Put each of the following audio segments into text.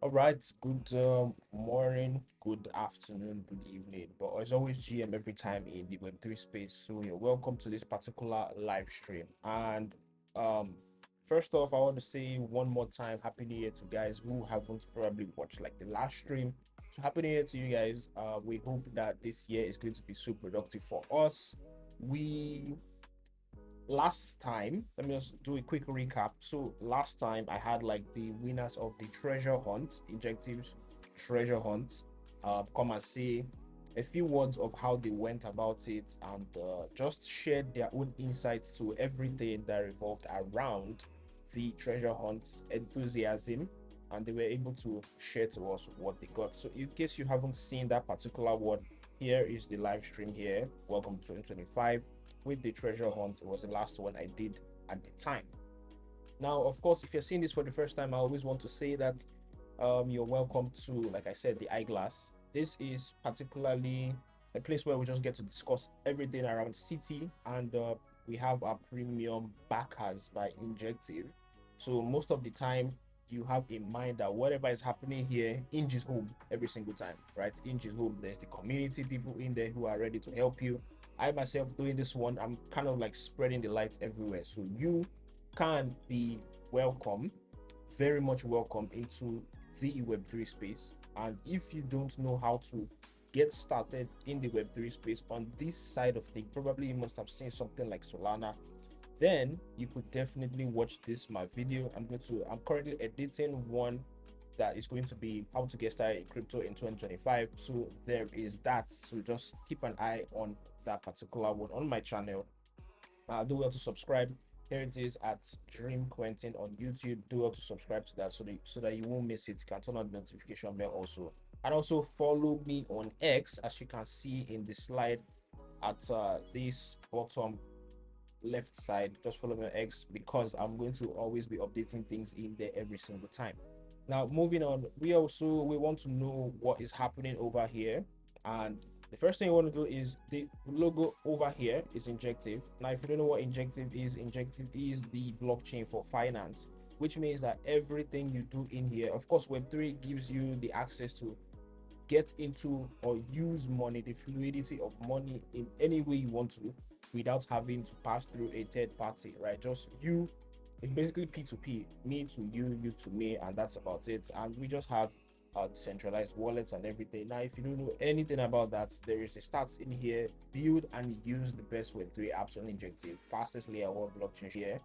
All right, good morning, good afternoon, good evening. But as always, GM every time in the Web3 space. So you're welcome to this particular live stream. And um, first off, I want to say one more time, Happy New Year to guys who haven't probably watched like the last stream. So Happy New Year to you guys. We hope that this year is going to be so productive for us. We last time, let me just do a quick recap. So last time I had like the winners of the treasure hunt, Injectives treasure hunt, come and say a few words of how they went about it, and just shared their own insights to everything that revolved around the treasure hunt enthusiasm, and they were able to share to us what they got. So in case you haven't seen that particular one, here is the live stream here. Welcome to 2025 with the treasure hunt. It was the last one I did at the time. Now, of course, if you're seeing this for the first time, I always want to say that you're welcome to, like I said, the eyeglass. This is particularly a place where we just get to discuss everything around City, and we have our premium backers by Injective. So most of the time, you have in mind that whatever is happening here, Inge is home every single time, right? Inge is home. There's the community people in there who are ready to help you. I myself doing this one, I'm kind of like spreading the light everywhere. So you can be welcome, very much welcome into the Web3 space. And if you don't know how to get started in the Web3 space on this side of things, probably you must have seen something like Solana, then you could definitely watch this my video. I'm currently editing one that is going to be how to get started in crypto in 2025. So there is that. So just keep an eye on that particular one on my channel. Do well to subscribe. Here it is at Dream Quentin on YouTube. Do well to subscribe to that so that you won't miss it. You can turn on the notification bell also. And also follow me on X, as you can see in the slide at this bottom left side. Just follow me on X because I'm going to always be updating things in there every single time. Now moving on, we want to know what is happening over here, and the first thing you want to do is the logo over here is Injective. Now if you don't know what Injective is the blockchain for finance, which means that everything you do in here, of course Web3 gives you the access to get into or use money, the fluidity of money in any way you want to, without having to pass through a third party, right? Just you, it's basically P2P, me to you, you to me, and that's about it. And we just have decentralized wallets and everything. Now if you don't know anything about that, there is a stats in here. Build and use the best Web3 apps on Injective, fastest layer 1 blockchain here.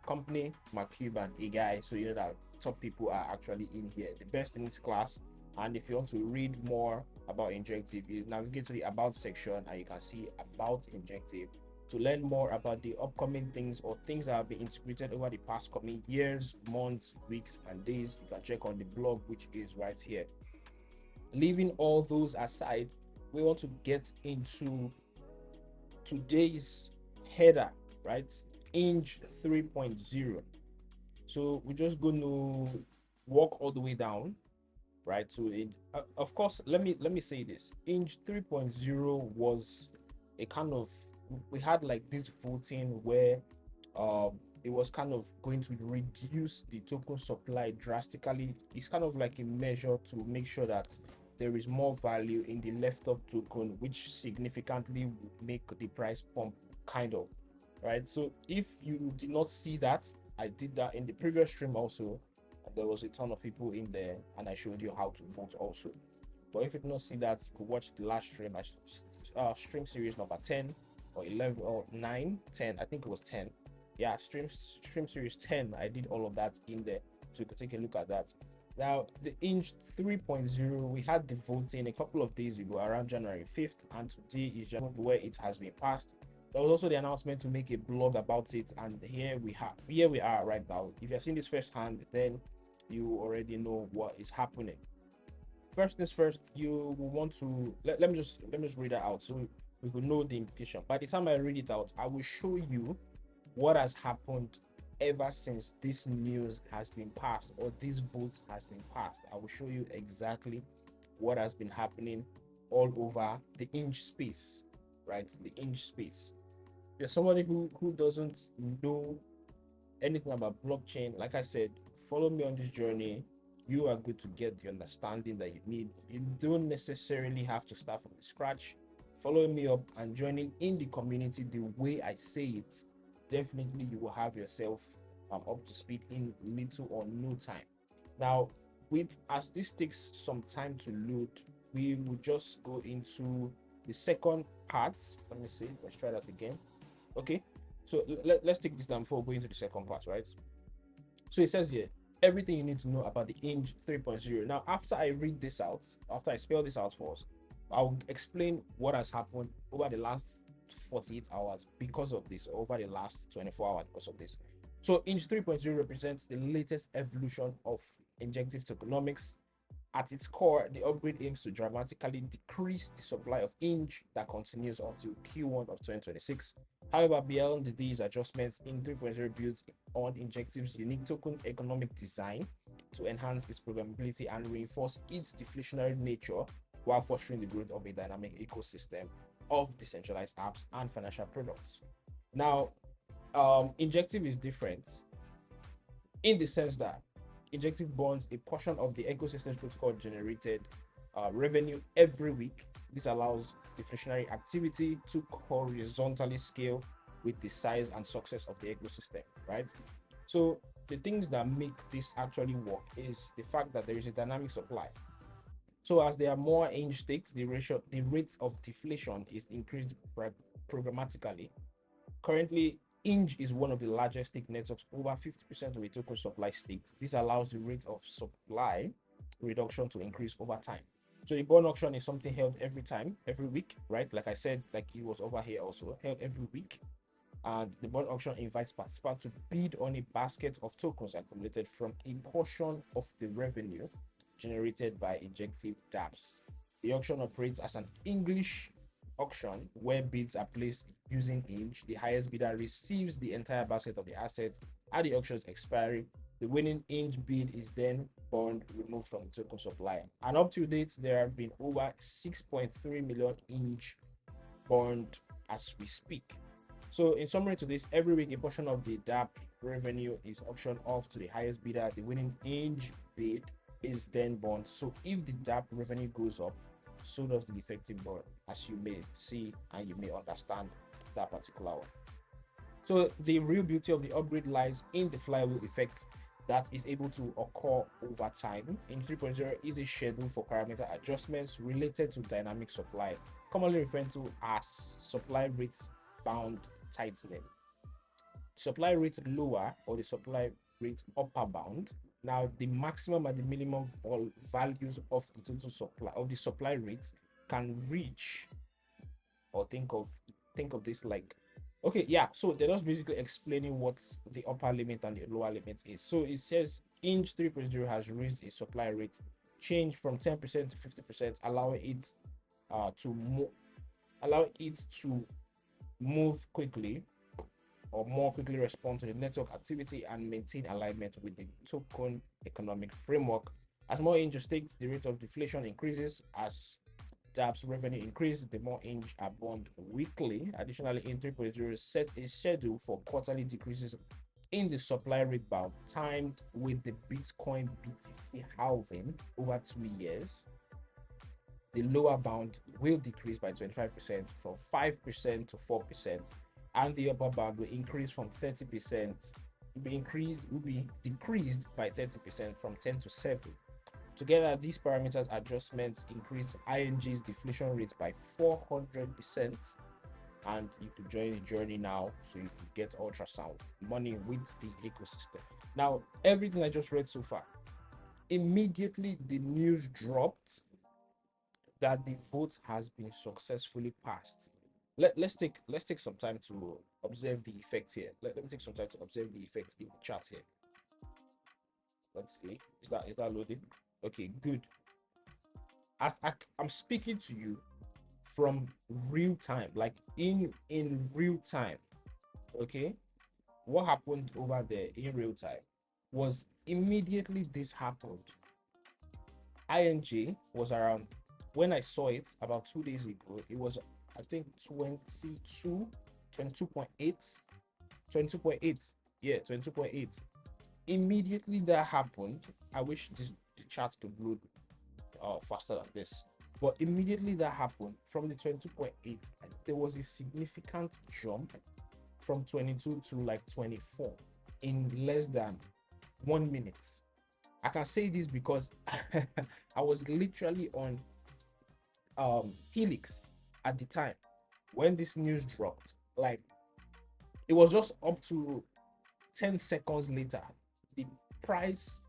Company Mark Cuban, a guy, so you know that top people are actually in here, the best in this class. And if you want to read more about Injective, you navigate to the about section and you can see about Injective to learn more about the upcoming things or things that have been integrated over the past coming years, months, weeks, and days. You can check on the blog, which is right here. Leaving all those aside, we want to get into today's header, right? Inge 3.0. So we're just going to walk all the way down, right? So it, of course, let me say this. Inge 3.0 was a kind of, we had like this voting where it was kind of going to reduce the token supply drastically. It's kind of like a measure to make sure that there is more value in the left up token, which significantly would make the price pump, kind of, right? So if you did not see that, I did that in the previous stream also. There was a ton of people in there and I showed you how to vote also. But if you did not see that, you could watch the last stream, stream series number 10 or 11 or 9, 10. I think it was 10. Yeah, stream series 10. I did all of that in there, so you could take a look at that. Now the Inge 3.0, we had the voting a couple of days ago around January 5th, and today is just where it has been passed. There was also the announcement to make a blog about it, and here we are right now. If you're seeing this firsthand, then you already know what is happening. First things first, you will want to let me just read that out so we will know the implication. By the time I read it out, I will show you what has happened ever since this news has been passed or this vote has been passed. I will show you exactly what has been happening all over the inch space, right? The inch space. You're somebody who doesn't know anything about blockchain. Like I said, follow me on this journey. You are good to get the understanding that you need. You don't necessarily have to start from scratch. Following me up and joining in the community the way I say it, definitely you will have yourself up to speed in little or no time. Now, with as this takes some time to load, we will just go into the second part. Let me see. Let's try that again. Okay. So let's take this down before we go into the second part, right? So it says here, everything you need to know about the Inge 3.0. Now, after I read this out, after I spell this out for us, I'll explain what has happened over the last 48 hours because of this, over the last 24 hours because of this. So Inge 3.0 represents the latest evolution of injective tokenomics. At its core, the upgrade aims to dramatically decrease the supply of Inge that continues until Q1 of 2026. However, beyond these adjustments, in 3.0 builds on Injective's unique token economic design to enhance its programmability and reinforce its deflationary nature while fostering the growth of a dynamic ecosystem of decentralized apps and financial products. Now, Injective is different in the sense that Injective bonds a portion of the ecosystem's protocol generated revenue every week. This allows deflationary activity to horizontally scale with the size and success of the ecosystem, right? So the things that make this actually work is the fact that there is a dynamic supply. So as there are more Inge stakes, the rate of deflation is increased programmatically. Currently, Inge is one of the largest stake networks, over 50% of the token supply staked. This allows the rate of supply reduction to increase over time. So the bond auction is something held every week, right? Like I said, like it was over here also, held every week. And the bond auction invites participants to bid on a basket of tokens accumulated from a portion of the revenue generated by Injective dApps. The auction operates as an English auction where bids are placed using Inge. The highest bidder receives the entire basket of the assets at the auction's expiry. The winning Inge bid is then bond removed from the token supply. And up to date, there have been over 6.3 million Inge bond as we speak. So in summary to this, every week a portion of the dApp revenue is auctioned off to the highest bidder. The winning Inge bid is then bond. So if the dApp revenue goes up, so does the effective bond, as you may see and you may understand that particular one. So the real beauty of the upgrade lies in the flywheel effect that is able to occur over time. In 3.0 is a schedule for parameter adjustments related to dynamic supply, commonly referred to as supply rate bound tightening. Supply rate lower or the supply rate upper bound. Now the maximum and the minimum values of the total supply of the supply rate can reach, or think of this like, okay, yeah, so they're just basically explaining what the upper limit and the lower limit is. So it says Inge 3.0 has raised a supply rate change from 10% to 50%, allowing it to move quickly or more quickly respond to the network activity and maintain alignment with the token economic framework. As more Inge staked, the rate of deflation increases. As dApp's revenue increases, the more Inge are bond weekly. Additionally, in 3.0 sets a schedule for quarterly decreases in the supply rate bound, timed with the Bitcoin BTC halving over 2 years. The lower bound will decrease by 25% from 5% to 4%, and the upper bound will increase from 30%, will be decreased by 30% from 10 to 7. Together, these parameters adjustments increase ING's deflation rate by 400%, and you could join the journey now so you can get ultrasound money with the ecosystem. Now, everything I just read so far, immediately the news dropped that the vote has been successfully passed. Let's take some time to observe the effect here. Let me take some time to observe the effect in the chat here. Let's see. Is that loading? Okay, good. As I'm speaking to you from real time, like in real time. Okay. what happened over there in real time was immediately this happened. ING was around when I saw it about 2 days ago. It was, I think, 22.8, 22.8. Yeah, 22.8. Immediately that happened, I wish the chart could load faster than this. But immediately that happened, from the 22.8, there was a significant jump from 22 to like 24 in less than 1 minute. I can say this because I was literally on Helix at the time when this news dropped. Like, it was just up to 10 seconds later, the price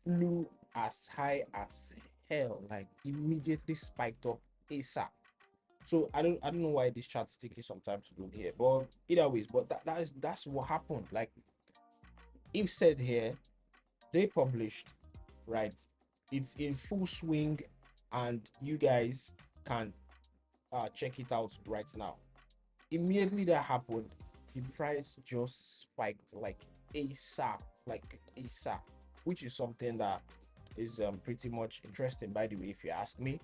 flew as high as hell, like immediately spiked up ASAP. So I don't know why this chart is taking some time to load here, but either ways, but that's what happened. Like, if said here, they published, right? It's in full swing, and you guys can check it out right now. Immediately that happened, the price just spiked like ASAP, like ASAP, which is something that is pretty much interesting, by the way, if you ask me.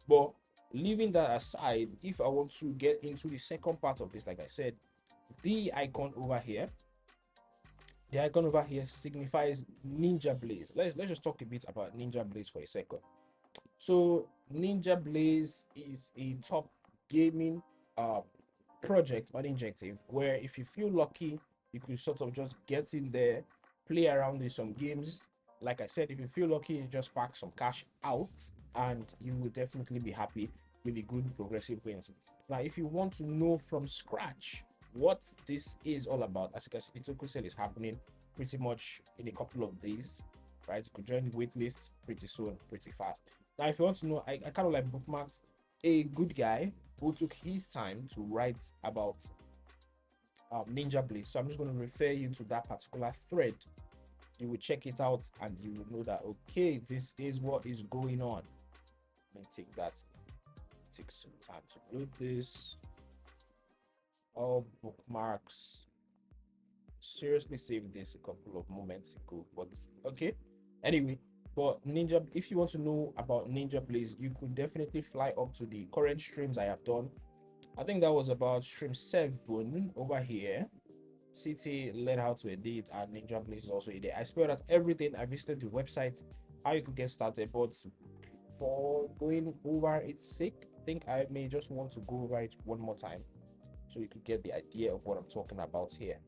But leaving that aside, if I want to get into the second part of this, like I said, the icon over here, the icon over here signifies Ninja Blaze. Let's just talk a bit about Ninja Blaze for a second. So Ninja Blaze is a top gaming uh project on Injective, where if you feel lucky, you could sort of just get in there, play around with some games. Like I said, if you feel lucky, you just pack some cash out, and you will definitely be happy with the good progressive wins. Now, if you want to know from scratch what this is all about, as you can see, the token sale is happening pretty much in a couple of days, right? You could join the waitlist pretty soon, pretty fast. Now, if you want to know, I kind of like bookmarked a good guy who took his time to write about Ninja Blaze. So I'm just going to refer you to that particular thread. You will check it out and you will know that, okay, this is what is going on. Let me take some time to load this. All bookmarks. Seriously saved this a couple of moments ago, but okay. Anyway, but Ninja, if you want to know about Ninja Blaze, you could definitely fly up to the current streams I have done. I think that was about stream 7 over here. City learn how to edit, and Ninja Blaze is also a day. I spelled out everything. I visited the website, how you could get started, but for going over its sake, I think I may just want to go over it one more time so you could get the idea of what I'm talking about here.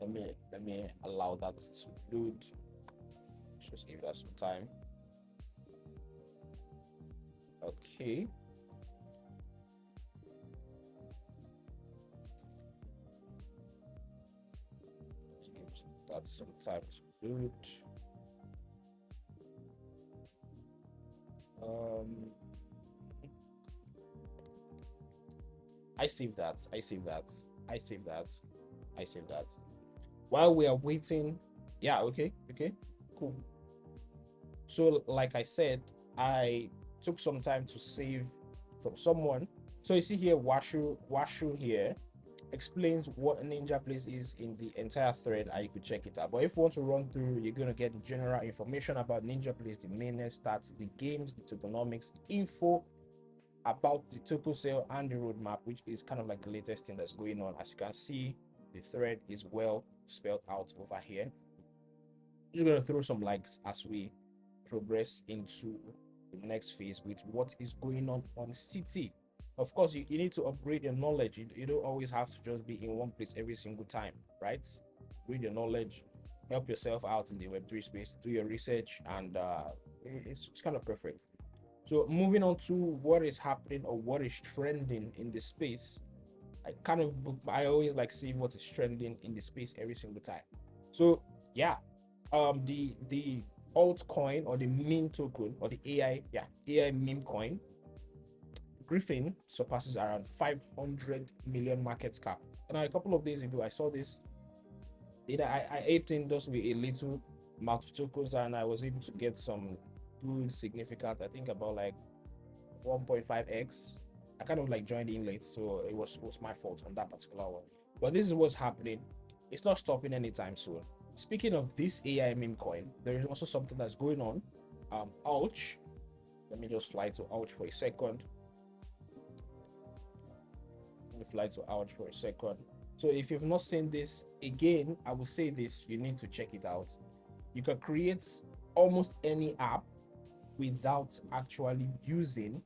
Let me allow that to load. Just give that some time. Okay. Just give that some time to load. I saved that. I saved that. I saved that. I saved that. While we are waiting, yeah, okay, cool. So, like I said, I took some time to save from someone. So you see here, Washu here explains what Ninja Blaze is in the entire thread, and you could check it out. But if you want to run through, you're gonna get general information about Ninja Blaze, the mainnet stats, the games, the tokenomics, info about the total sale and the roadmap, which is kind of like the latest thing that's going on. As you can see, the thread is well spelled out over here. Just gonna throw some likes as we progress into the next phase with what is going on City. Of course, you need to upgrade your knowledge. You don't always have to just be in one place every single time, right? Read your knowledge, help yourself out in the Web3 space, do your research, and it's kind of perfect. So moving on to what is happening or what is trending in the space. I always like seeing what is trending in the space every single time. So yeah, the altcoin or the meme token or the AI meme coin Griffin surpasses around 500 million market cap. And a couple of days ago, I saw this data. I aped in just with a little amount of tokens, and I was able to get some good significant, I think about like 1.5x. I kind of like joined in late, so it was my fault on that particular one. But this is what's happening. It's not stopping anytime soon. Speaking of this AI meme coin, there is also something that's going on. Ouch. Let me just fly to ouch for a second. Let me fly to ouch for a second. So if you've not seen this, again, I will say this, you need to check it out. You can create almost any app without actually using,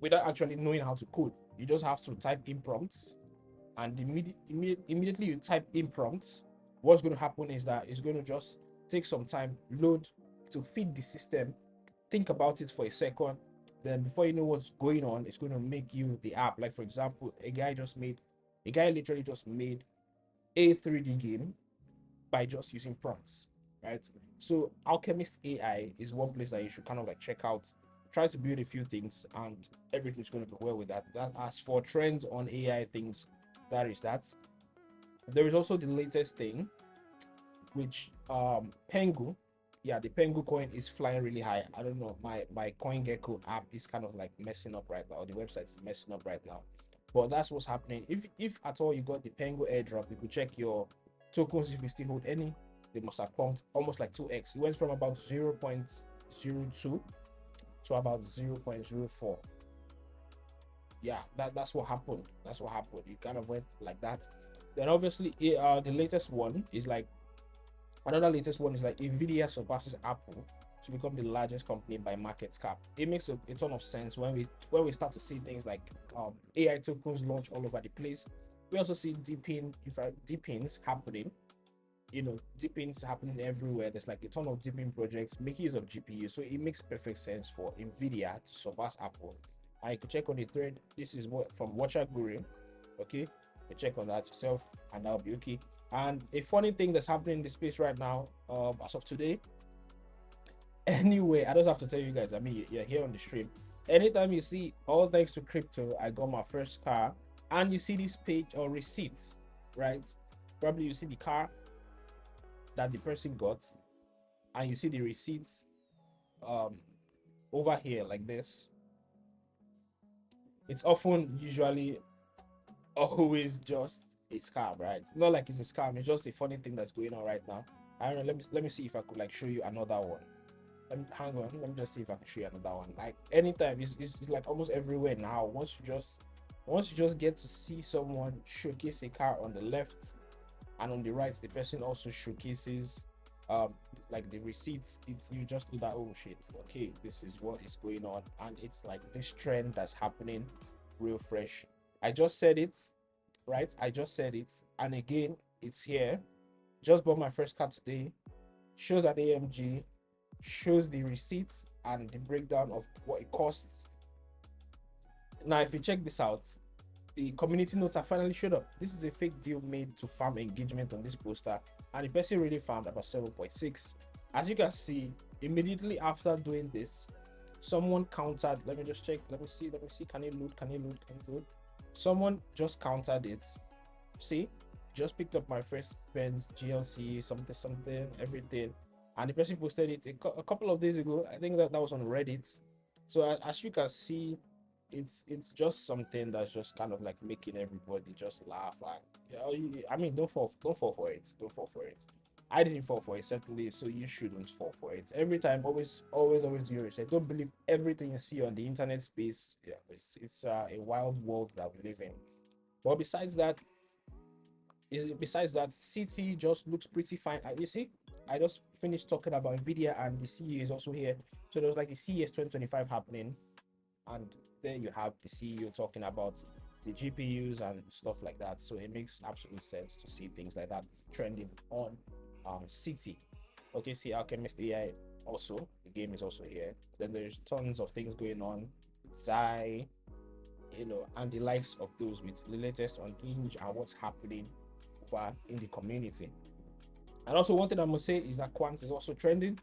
without actually knowing how to code. You just have to type in prompts, and immediately you type in prompts, what's going to happen is that it's going to just take some time, load to feed the system, think about it for a second, then before you know what's going on, it's going to make you the app. Like for example, a guy literally just made a 3D game by just using prompts, right? So Alchemist AI is one place that you should kind of like check out. Try to build a few things, and everything's going to go well with that. As for trends on AI things, that is that. There is also the latest thing, which Pengu. Yeah, the Pengu coin is flying really high. I don't know, my CoinGecko app is kind of like messing up right now. The website is messing up right now, but that's what's happening. If at all you got the Pengu airdrop, you could check your tokens if you still hold any. They must have pumped almost like 2x. It went from about 0.02 to about 0.04. Yeah, that's what happened. That's what happened. You kind of went like that. Then obviously the latest one is like, another latest one is like Nvidia surpasses Apple to become the largest company by market cap. It makes a ton of sense when we start to see things like AI tokens launch all over the place. We also see deepins happening. You know, deepins happening everywhere. There's like a ton of deepin projects making use of GPU, so it makes perfect sense for Nvidia to surpass Apple. And you can check on the thread. This is what from Watcher Guru. Okay, you check on that yourself, and that'll be okay. And a funny thing that's happening in the space right now, as of today. Anyway, I just have to tell you guys. I mean, you're here on the stream. Anytime you see all thanks to crypto, I got my first car, and you see this page or receipts, right? Probably you see the car that the person got, and you see the receipts over here like this. It's often usually always just a scam, right? Not like it's a scam, it's just a funny thing that's going on right now. I don't know, let me see if I could like show you another one. Hang on, let me just see if I can show you another one. Like anytime, it's like almost everywhere now. Once you just get to see someone showcase a car on the left, and on the right the person also showcases like the receipts, it's, you just do that, oh shit, okay, this is what is going on. And it's like this trend that's happening real fresh. I just said it, right? I just said it, and again it's here. Just bought my first car today. Shows an AMG, shows the receipts and the breakdown of what it costs. Now if you check this out, the community notes have finally showed up. This is a fake deal made to farm engagement on this poster, and the person really farmed about 7.6. As you can see, immediately after doing this, someone countered. Let me just check. Let me see. Can you load? Someone just countered it. See, just picked up my first Benz GLC, something, everything, and the person posted it a couple of days ago. I think that was on Reddit. So as you can see, it's just something that's just kind of like making everybody just laugh. And I mean, don't fall for it. Don't fall for it. I didn't fall for it, certainly, so you shouldn't fall for it. Every time, always do your research. Don't believe everything you see on the internet space. Yeah, it's a wild world that we live in. But besides that, CT just looks pretty fine. You see, I just finished talking about Nvidia, and the CEO is also here. So there was like the CES 2025 happening, and there you have the CEO talking about the GPUs and stuff like that. So it makes absolute sense to see things like that trending on City. Okay, see Alchemist AI also, the game is also here. Then there's tons of things going on. Zai, and the likes of those with the latest on Inge and what's happening over in the community. And also one thing I must say is that Quant is also trending.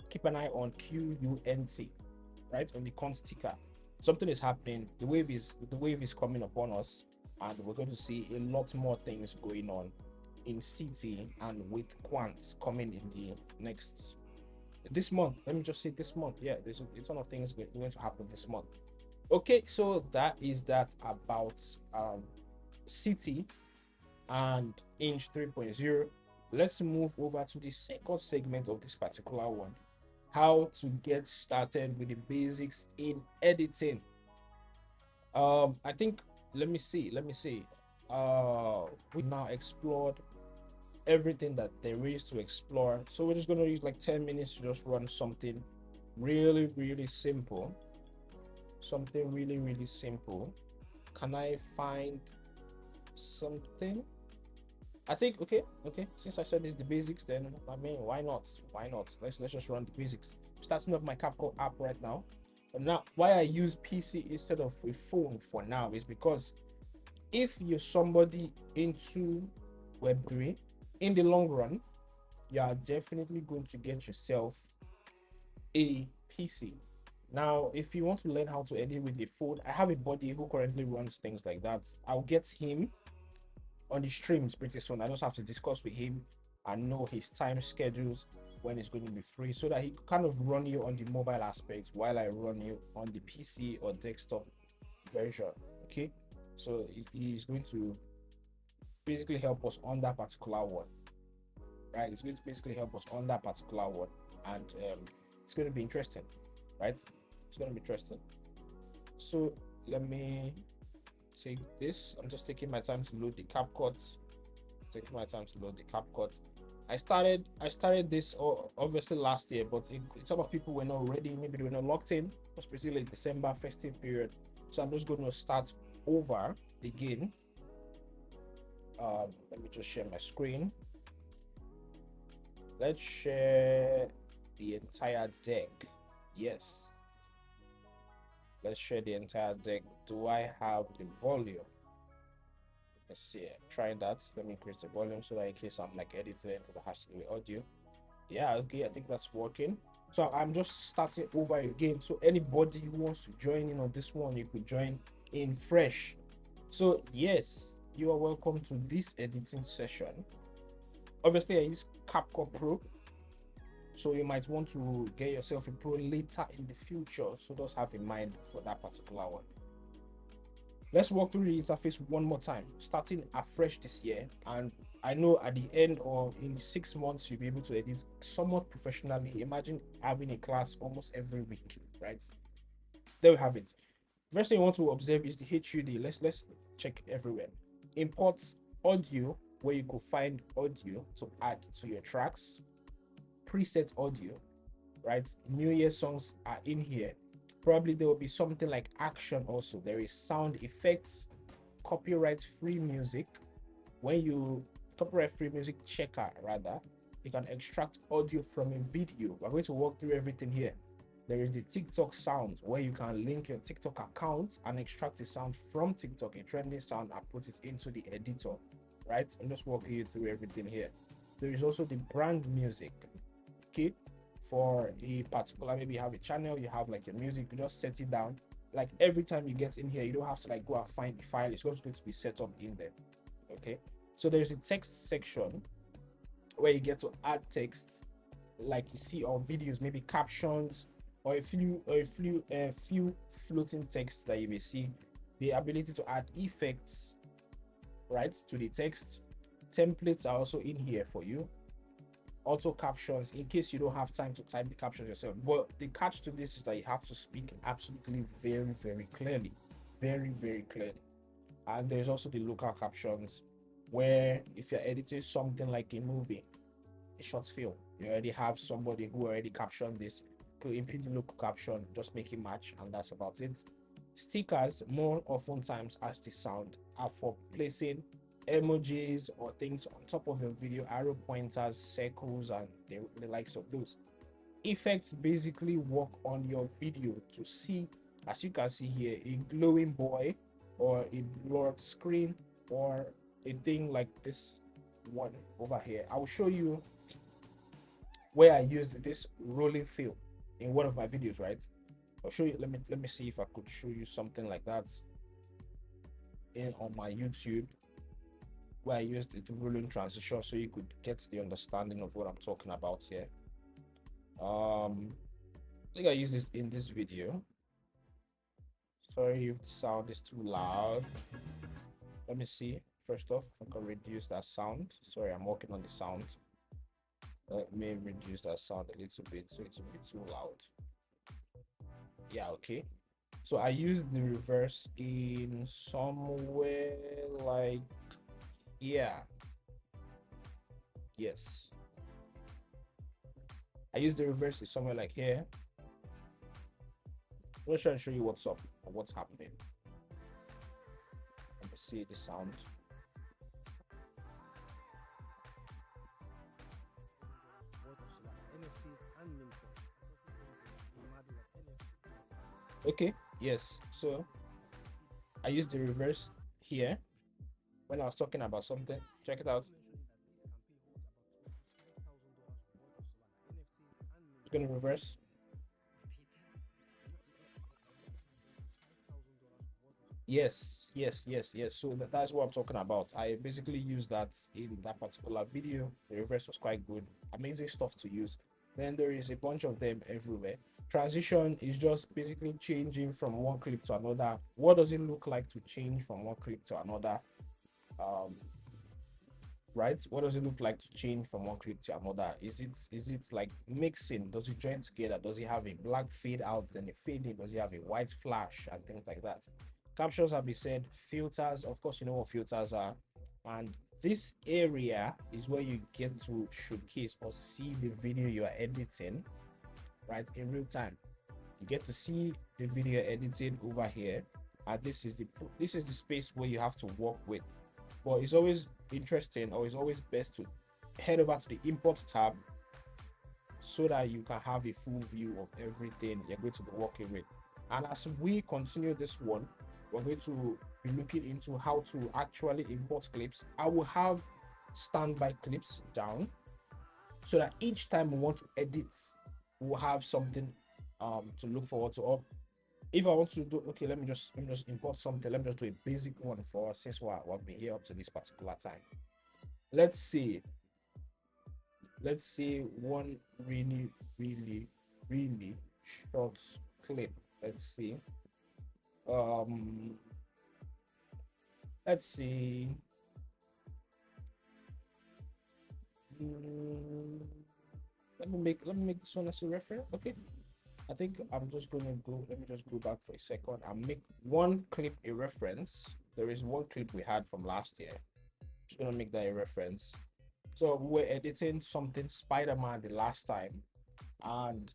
Keep an eye on QUNT, right? On the Quant ticker. Something is happening. The wave is coming upon us, and we're going to see a lot more things going on in City and with Quants coming in the this month. Let me just say this month. Yeah, there's a ton of things going to happen this month. Okay, so that is that about CT and Inch 3.0. Let's move over to the second segment of this particular one, how to get started with the basics in editing. I think, let me see. We now explored everything that there is to explore, so we're just going to use like 10 minutes to just run something really simple. Something really simple. Can I find something? I think, okay, since I said this is the basics, then I mean, why not, let's just run the basics. Starting up my CapCut app right now. And now, why I use PC instead of a phone for now is because if you're somebody into Web3, in the long run, you are definitely going to get yourself a PC. Now, if you want to learn how to edit with the phone, I have a buddy who currently runs things like that. I'll get him on the streams pretty soon. I just have to discuss with him and know his time schedules when it's going to be free, so that he kind of run you on the mobile aspects while I run you on the PC or desktop version. Okay, so he's going to basically help us on that particular one, right? It's going to basically help us on that particular one, and it's going to be interesting, right? It's going to be interesting. So let me take this. I'm just taking my time to load the CapCut. I started this obviously last year, but some of people were not ready. Maybe they were not locked in. It was pretty late December festive period, so I'm just going to start over again. Let me just share my screen. Let's share the entire deck. Yes, let's share the entire deck. Do I have the volume? Let's see. I'm trying that. Let me increase the volume so that in case I'm like editing it, it has to be audio. Yeah, okay, I think that's working. So I'm just starting over again. So anybody who wants to join in on this one, you could join in fresh. So yes, you are welcome to this editing session. Obviously, I use CapCut Pro, so you might want to get yourself a Pro later in the future. So just have in mind for that particular one. Let's walk through the interface one more time, starting afresh this year. And I know at the end or in 6 months, you'll be able to edit somewhat professionally. Imagine having a class almost every week, right? There we have it. First thing you want to observe is the HUD. Let's check everywhere. Import audio, where you could find audio to add to your tracks. Preset audio, right? New Year songs are in here. Probably there will be something like action also. There is sound effects, copyright free music. When you copyright free music checker, rather, you can extract audio from a video. We're going to walk through everything here. There is the TikTok sounds, where you can link your TikTok account and extract the sound from TikTok, a trending sound, and put it into the editor, right? I'm just walking you through everything here. There is also the brand music. Okay, for a particular, maybe you have a channel, you have like your music, you just set it down. Like every time you get in here, you don't have to like go and find the file. It's just going to be set up in there. Okay, so there's the text section where you get to add text, like you see on videos, maybe captions or a few floating text that you may see. The ability to add effects, right, to the text. Templates are also in here for you. Auto captions, in case you don't have time to type the captions yourself. But the catch to this is that you have to speak absolutely very clearly, very clearly. And there's also the local captions, where if you're editing something like a movie, a short film, you already have somebody who already captioned this, could input the local caption, just make it match, and that's about it. Stickers, more oftentimes as the sound, are for placing emojis or things on top of your video, arrow pointers, circles, and the likes of those. Effects basically work on your video to see, as you can see here, a glowing boy or a blurred screen or a thing like this one over here. I'll show you where I used this rolling fill in one of my videos, right? I'll show you. Let me see if I could show you something like that in on my YouTube, where I used the rolling transition, so you could get the understanding of what I'm talking about here. I think I used this in this video. Sorry if the sound is too loud. Let me see. First off, I can reduce that sound. Sorry, I'm working on the sound. Let me reduce that sound a little bit so it's a bit too loud. Yeah, okay. So I use the reverse in somewhere like, yeah, yes. I use the reverse in somewhere like here. I'm just trying to show you what's up or what's happening. Let me see the sound. Okay, yes. So I use the reverse here when I was talking about something. Check it out. It's gonna reverse. Yes, yes, yes, yes. So that's what I'm talking about. I basically used that in that particular video. The reverse was quite good. Amazing stuff to use. Then there is a bunch of them everywhere. Transition is just basically changing from one clip to another. What does it look like to change from one clip to another? Um, right? What does it look like to change from one clip to another? Is it like mixing? Does it join together? Does it have a black fade out, then a fade in? Does it have a white flash and things like that? Captions have been said, filters, of course, you know what filters are. And this area is where you get to showcase or see the video you are editing, right, in real time. You get to see the video edited over here, and this is the space where you have to work with. But it's always interesting, or it's always best to head over to the import tab so that you can have a full view of everything you're going to be working with. And as we continue this one, we're going to be looking into how to actually import clips. I will have standby clips down so that each time we want to edit, we'll have something to look forward to. Or if I want to do, okay, let me just import something. Let me just do a basic one for us since we've been here up to this particular time. Let's see one really, really, really short clip. Let's see. Um, let's see. Mm, let me make this one as a reference. Okay. I think I'm just gonna go. Let me just go back for a second and make one clip a reference. There is one clip we had from last year. Just gonna make that a reference. So we were editing something Spider-Man the last time, and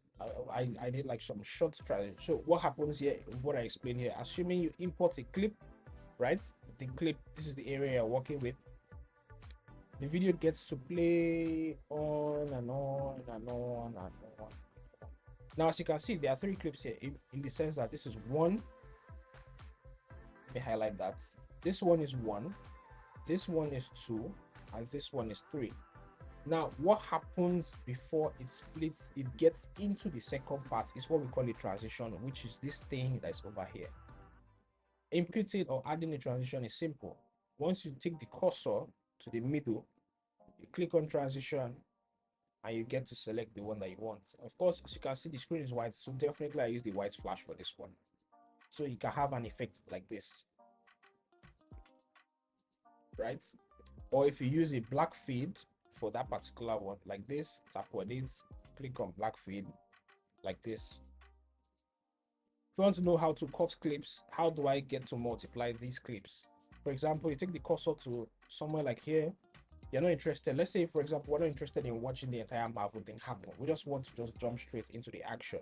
I did like some short strategy. So what happens here? What I explained here. Assuming you import a clip, right? The clip. This is the area you're working with. The video gets to play on and on and on and on. Now, as you can see, there are three clips here in the sense that this is one. Let me highlight that. This one is one, this one is two, and this one is three. Now, what happens before it splits, it gets into the second part, is what we call a transition, which is this thing that is over here. Imputing or adding a transition is simple. Once you take the cursor to the middle, you click on transition, and you get to select the one that you want. Of course, as you can see, the screen is white, so definitely I use the white flash for this one. So you can have an effect like this, right? Or if you use a black fade for that particular one, like this, tap on it, click on black fade, like this. If you want to know how to cut clips, how do I get to multiply these clips? For example, you take the cursor to somewhere like here. You're not interested. Let's say, for example, we're not interested in watching the entire Marvel thing happen. We just want to just jump straight into the action,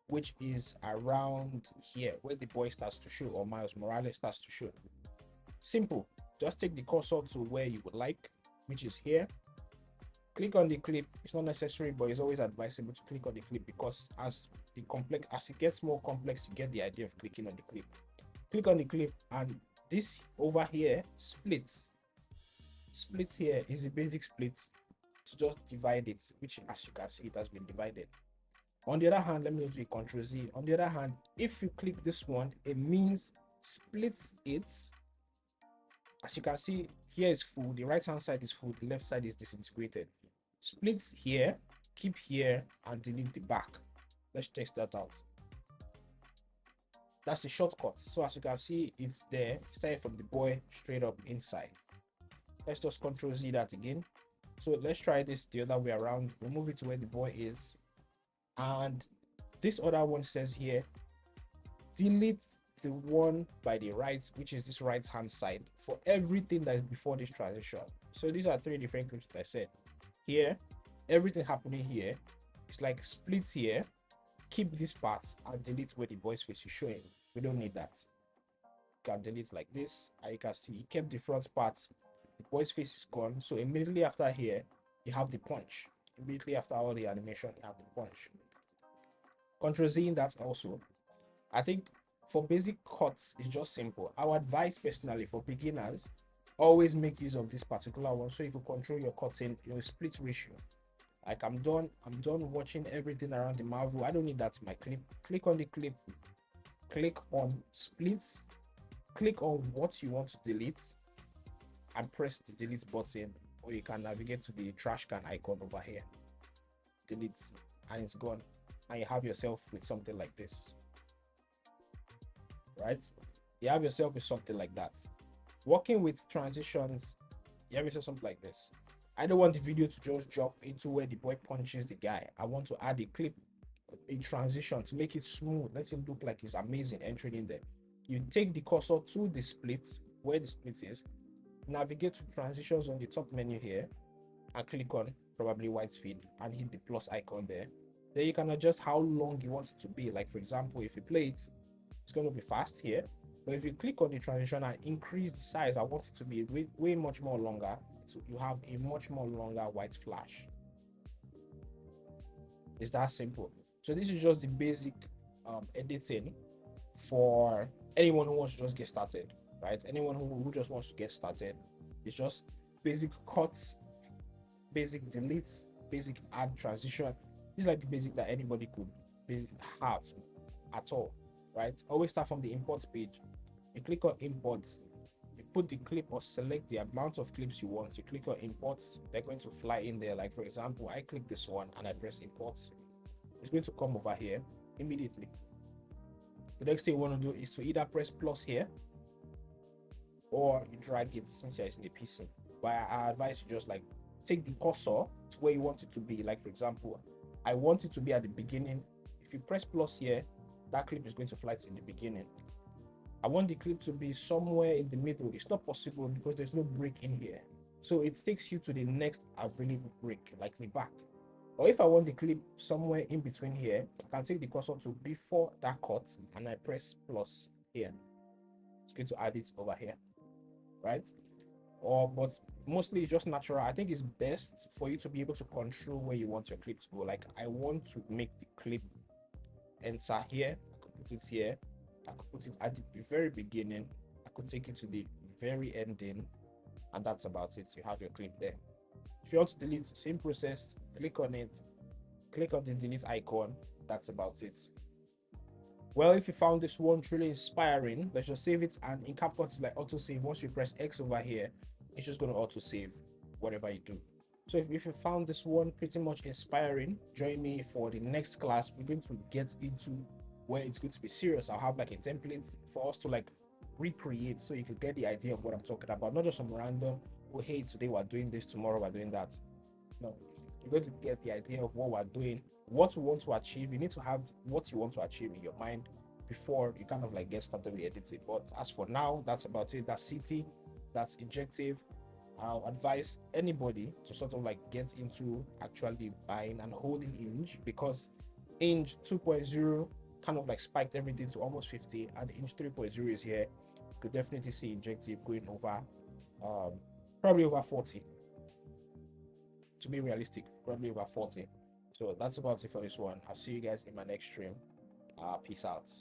which is around here where the boy starts to shoot or Miles Morales starts to shoot. Simple. Just take the cursor to where you would like, which is here. Click on the clip. It's not necessary, but it's always advisable to click on the clip because as it gets more complex, you get the idea of clicking on the clip. Click on the clip, and this over here splits. Split here is a basic split to just divide it, which as you can see, it has been divided. On the other hand, let me do a Control Z. On the other hand, if you click this one, it means splits it. As you can see, here is full, the right hand side is full, the left side is disintegrated. Splits here, keep here, and delete the back. Let's test that out. That's the shortcut. So as you can see, it's there. Starting from the boy straight up inside. Let's just Control Z that again. So let's try this the other way around. We'll move it to where the boy is. And this other one says here, delete the one by the right, which is this right hand side, for everything that is before this transition. So these are three different clips that I said. Here, everything happening here. It's like splits here. Keep this part and delete where the boy's face is showing. We don't need that. You can delete like this, and you can see he kept the front part. The boy's face is gone. So immediately after here, you have the punch. Immediately after all the animation, you have the punch. Control Z in that also. I think for basic cuts, it's just simple. I would advise personally for beginners, always make use of this particular one so you can control your cutting, your split ratio. Like I'm done watching everything around the Marvel. I don't need that in my clip. Click on the clip, click on splits, click on what you want to delete, and press the delete button, or you can navigate to the trash can icon over here. Delete, and it's gone. And you have yourself with something like this. Right? You have yourself with something like that. Working with transitions, you have yourself something like this. I don't want the video to just jump into where the boy punches the guy. I want to add a clip, a transition to make it smooth. Let it look like it's amazing entering in there. You take the cursor to the split, where the split is, navigate to transitions on the top menu here, and click on probably white feed and hit the plus icon there. Then you can adjust how long you want it to be. Like for example, if you play it, it's going to be fast here. But if you click on the transition and increase the size, I want it to be way much more longer. So you have a much more longer white flash. It's that simple. So this is just the basic editing for anyone who wants to just get started, right? Anyone who just wants to get started. It's just basic cuts, basic deletes, basic add transition. It's like the basic that anybody could have at all, right? Always start from the import page. You click on imports, you put the clip or select the amount of clips you want. You click on imports, they're going to fly in there. Like for example, I click this one and I press imports. It's going to come over here immediately. The next thing you want to do is to either press plus here or you drag it since it's in the PC. But I advise you just like take the cursor to where you want it to be. Like for example, I want it to be at the beginning. If you press plus here, that clip is going to fly to the beginning. I want the clip to be somewhere in the middle. It's not possible because there's no break in here. So it takes you to the next available break, like the back. Or if I want the clip somewhere in between here, I can take the cursor to before that cut and I press plus here. It's going to add it over here, right? But mostly it's just natural. I think it's best for you to be able to control where you want your clip to go. Like I want to make the clip enter here. I could put it here. I could put it at the very beginning. I could take it to the very ending, and that's about it. You have your clip there. If you want to delete, same process. Click on it. Click on the delete icon. That's about it. Well, if you found this one truly inspiring, let's just save it. And in CapCut, it's like autosave. Once you press X over here, it's just going to autosave whatever you do. So if you found this one pretty much inspiring, join me for the next class. We're going to get into where it's going to be serious. I'll have like a template for us to like recreate so you could get the idea of what I'm talking about, not just some random, oh hey, today we're doing this, tomorrow we're doing that. No, you're going to get the idea of what we're doing, what we want to achieve. You need to have what you want to achieve in your mind before you kind of like get started with editing. But as for now, that's about it. That's CT, that's Injective. I'll advise anybody to sort of like get into actually buying and holding Inge, because Inge 2.0 kind of like spiked everything to almost 50, and Inge 3.0 is here. You could definitely see Injective going over probably over 40, to be realistic, probably over 40. So that's about it for this one. I'll see you guys in my next stream. Peace out.